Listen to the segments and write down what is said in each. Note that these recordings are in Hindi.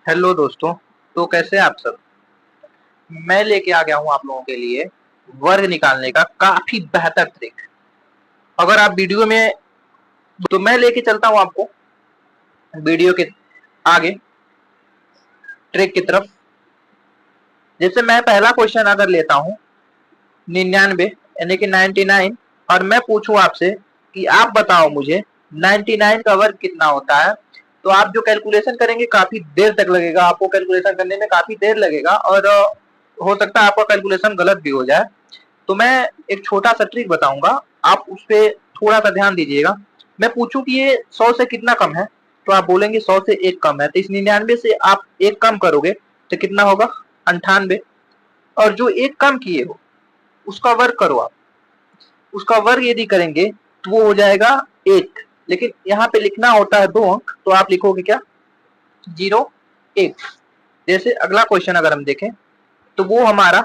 हेलो दोस्तों। तो कैसे हैं आप सब। मैं लेके आ गया हूं आप लोगों के लिए वर्ग निकालने का काफी बेहतर ट्रिक। अगर आप वीडियो में तो मैं लेके चलता हूं आपको वीडियो के आगे ट्रिक की तरफ। जैसे मैं पहला क्वेश्चन अगर लेता हूं 99 यानी कि 99 और मैं पूछूं आपसे कि आप बताओ मुझे 99 का वर्ग कितना होता है। तो आप जो कैलकुलेशन करेंगे काफी देर तक लगेगा, आपको कैलकुलेशन करने में काफी देर लगेगा और हो सकता है आपका कैलकुलेशन गलत भी हो जाए। तो मैं एक छोटा सा ट्रिक बताऊंगा, आप उस पर थोड़ा सा ध्यान दीजिएगा। मैं पूछूं कि ये 100 से कितना कम है, तो आप बोलेंगे 100 से एक कम है। तो इस 99 से आप एक कम करोगे तो कितना होगा 98। और जो एक कम किए हो उसका वर्ग करो आप। उसका वर्ग यदि करेंगे तो वो हो जाएगा 8। लेकिन यहाँ पे लिखना होता है 2 अंक, तो आप लिखोगे क्या 0 1। जैसे अगला क्वेश्चन अगर हम देखें तो वो हमारा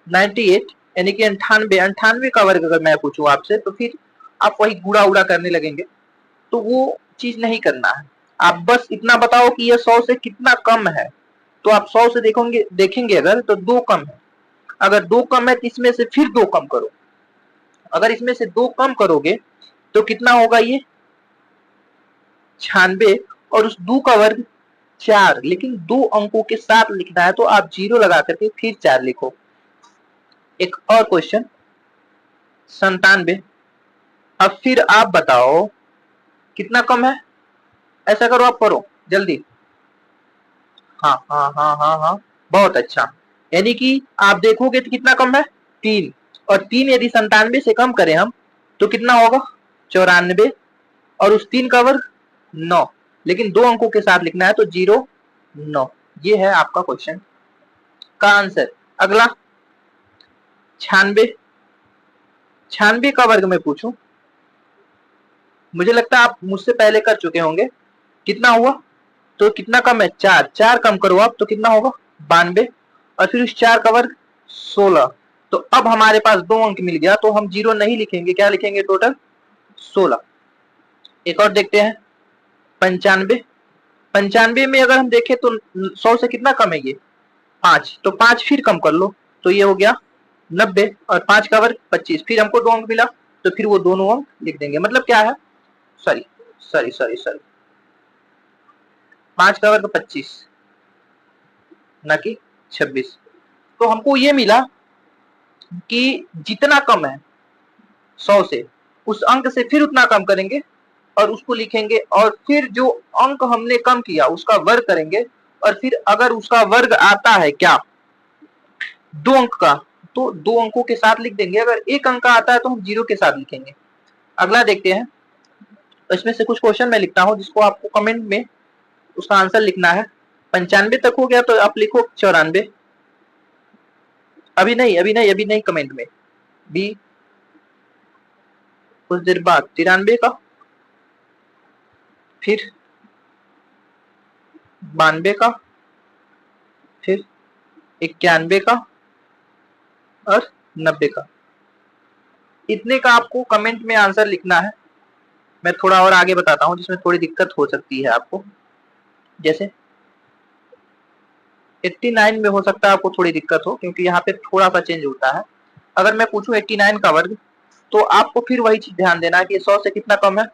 98 यानी कि 98 का वर्ग अगर मैं पूछूं आपसे तो फिर आप वही गुड़ा उड़ा करने लगेंगे, तो वो चीज नहीं करना है। आप बस इतना बताओ कि ये 100 से कितना कम है। तो आप 100 से देखेंगे अगर तो 2 कम है। अगर 2 कम है तो इसमें से फिर 2 कम करो। अगर इसमें से 2 कम करोगे तो कितना होगा ये 96। और उस 2 का वर्ग 4, लेकिन 2 अंकों के साथ लिखना है तो आप 0 लगा करके फिर 4 लिखो। एक और क्वेश्चन 97। अब फिर आप बताओ कितना कम है। ऐसा करो, आप करो जल्दी। हाँ हाँ हाँ हाँ हाँ, बहुत अच्छा। यानी कि आप देखोगे तो कितना कम है 3। और 3 यदि 97 से कम करें हम तो कितना होगा 94। और उस 3 का वर्ग 9, लेकिन 2 अंकों के साथ लिखना है तो 09। ये है आपका क्वेश्चन का आंसर। अगला 96। 96 का वर्ग में पूछूं, मुझे लगता है आप मुझसे पहले कर चुके होंगे। कितना हुआ तो कितना कम है 4, 4 कम करो आप तो कितना होगा 92। और फिर उस 4 का वर्ग 16। तो अब हमारे पास 2 अंक मिल गया, तो हम 0 नहीं लिखेंगे, क्या लिखेंगे टोटल 16। एक और देखते हैं 95। 95 में अगर हम देखें तो 100 से कितना कम है ये 5, तो 5 फिर कम कर लो तो ये हो गया 90। और 5 का वर्ग 25, फिर हमको 2 अंक मिला तो फिर वो दोनों अंक लिख देंगे। मतलब क्या है, सॉरी सॉरी सॉरी सॉरी, 5 का वर्ग 25 ना कि 26। तो हमको ये मिला कि जितना कम है 100 से उस अंक से फिर उतना कम करेंगे और उसको लिखेंगे, और फिर जो अंक हमने कम किया उसका वर्ग करेंगे। और फिर अगर उसका वर्ग आता है क्या 2 अंक का, तो 2 अंकों के साथ लिख देंगे। अगर एक अंक का आता है तो हम 0 के साथ लिखेंगे। अगला देखते हैं। तो इसमें से कुछ क्वेश्चन मैं लिखता हूं जिसको आपको कमेंट में उसका आंसर लिखना है। 95 तक हो गया तो आप लिखो 94। अभी नहीं अभी नहीं अभी नहीं, कमेंट में भी कुछ देर बाद 93 का, फिर 92 का, फिर 91 का और 90 का। इतने का आपको कमेंट में आंसर लिखना है। मैं थोड़ा और आगे बताता हूँ जिसमें थोड़ी दिक्कत हो सकती है आपको। जैसे 89 में हो सकता है आपको थोड़ी दिक्कत हो, क्योंकि यहाँ पे थोड़ा सा चेंज होता है। अगर मैं पूछूं 89 का वर्ग, तो आपको फिर वही चीज ध्यान देना है कि 100 से कितना कम है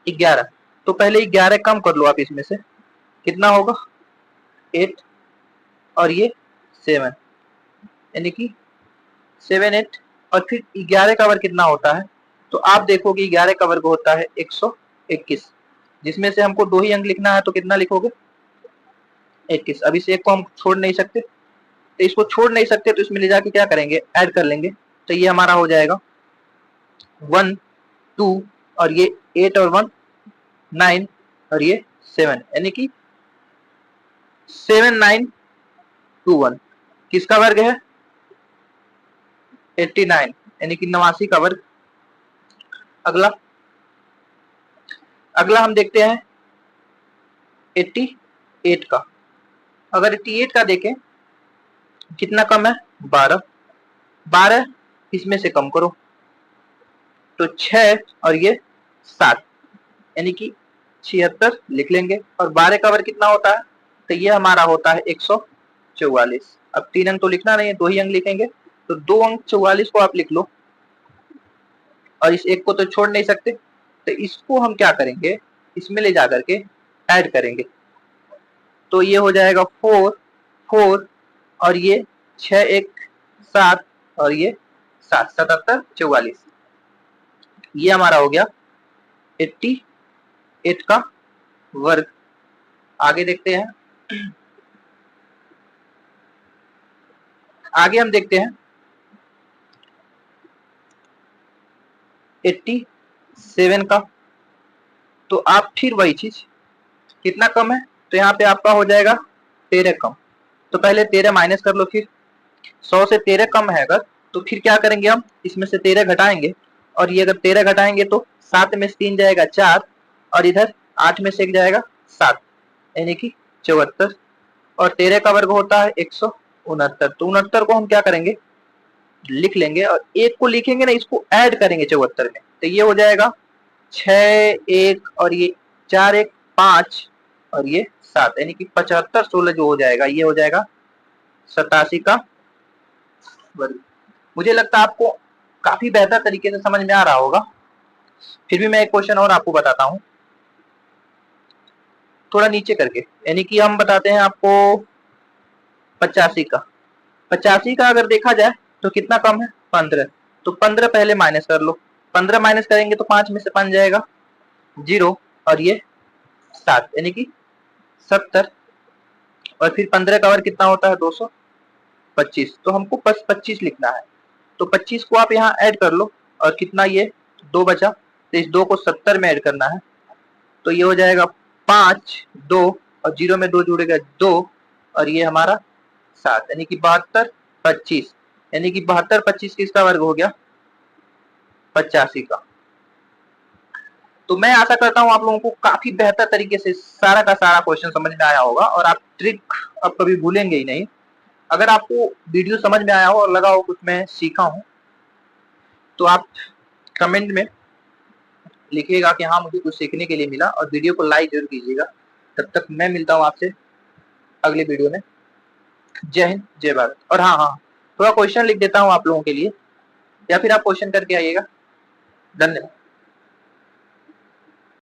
11। तो पहले 11 कम कर लो आप इसमें से, कितना होगा 8। और ये 7 यानी कि 7 8। और फिर 11 का वर्ग कितना होता है, तो आप देखोगे 11 का वर्ग होता है 121, जिसमें से हमको 2 ही अंक लिखना है तो कितना लिखोगे 21। अब इस एक को हम छोड़ नहीं सकते, तो इसको छोड़ नहीं सकते तो इसमें ले जाके क्या करेंगे ऐड कर लेंगे। तो ये हमारा हो जाएगा 1 2, और ये 8 और 1 9, और ये 7 यानी कि 7921 किसका वर्ग है 89 यानी कि 89 का वर्ग। अगला अगला हम देखते हैं 88 का। अगर 88 का देखें कितना कम है 12। 12 इसमें से कम करो तो 6 और ये 7 यानी कि 76 लिख लेंगे। और 12 का वर्ग कितना होता है, तो ये हमारा होता है 144। अब 3 अंक तो लिखना नहीं है, 2 ही अंक लिखेंगे, तो 2 अंक 44 को आप लिख लो, और इस एक को तो छोड़ नहीं सकते, तो इसको हम क्या करेंगे, इसमें ले जाकर के ऐड करेंगे, तो ये हो जाएगा 4 4 और ये 6 1 7 और ये 7 77 44, ये हमारा हो गया 88 का वर्ग। आगे देखते हैं, आगे हम देखते हैं 87 का। तो आप फिर वही चीज, कितना कम है, तो यहाँ पे आपका हो जाएगा 13 कम, तो पहले 13 माइनस कर लो, फिर 100 से 13 कम है अगर, तो फिर क्या करेंगे हम, इसमें से 13 घटाएंगे, और ये अगर 13 घटाएंगे तो 7 में से 3 जाएगा 4, और इधर 8 में से 1 जाएगा 7, यानी कि 74, और 13 का वर्ग होता है 169, तो 69 को हम क्या करेंगे, लिख लेंगे, और एक को लिखेंगे ना, इसको ऐड करेंगे 74 में, तो ये हो जाएगा 6 1 और ये 4 1 5 और ये 7, यानी कि 75 16 जो हो जाएगा, ये हो जाएगा 87 का वर्ग। मुझे लगता है आपको काफी बेहतर तरीके से समझ में आ रहा होगा। फिर भी मैं एक क्वेश्चन और आपको बताता हूँ, थोड़ा नीचे करके, यानी कि हम बताते हैं आपको 85 का। 85 का अगर देखा जाए तो कितना कम है, 15, तो 15 पहले माइनस कर लो, 15 माइनस करेंगे तो 5 में से 5 जाएगा 0, और ये 7, यानी कि 70, और फिर 15 का वर्ग कितना होता है 225, तो हमको बस 25 लिखना है, तो 25 को आप यहाँ ऐड कर लो, और कितना ये 2 बचा, तो इस 2 को 70 में ऐड करना है, तो ये हो जाएगा 5 2 और 0 में 2 जुड़ेगा 2, और ये हमारा 7, यानी कि 72 25, यानी कि 72 25 किसका वर्ग हो गया, 85 का। तो मैं आशा करता हूँ आप लोगों को काफी बेहतर तरीके से सारा का सारा क्वेश्चन समझ में आया होगा, और आप ट्रिक अब कभी भूलेंगे ही नहीं। अगर आपको वीडियो समझ में आया हो और लगा हो कुछ मैं सीखा हूँ, तो आप कमेंट में लिखिएगा कि हाँ मुझे कुछ सीखने के लिए मिला, और वीडियो को लाइक जरूर कीजिएगा। तब तक मैं मिलता हूँ आपसे अगले वीडियो में। जय हिंद जय भारत। और हाँ हाँ, थोड़ा क्वेश्चन लिख देता हूँ आप लोगों के लिए, या फिर आप क्वेश्चन करके आइएगा। धन्यवाद।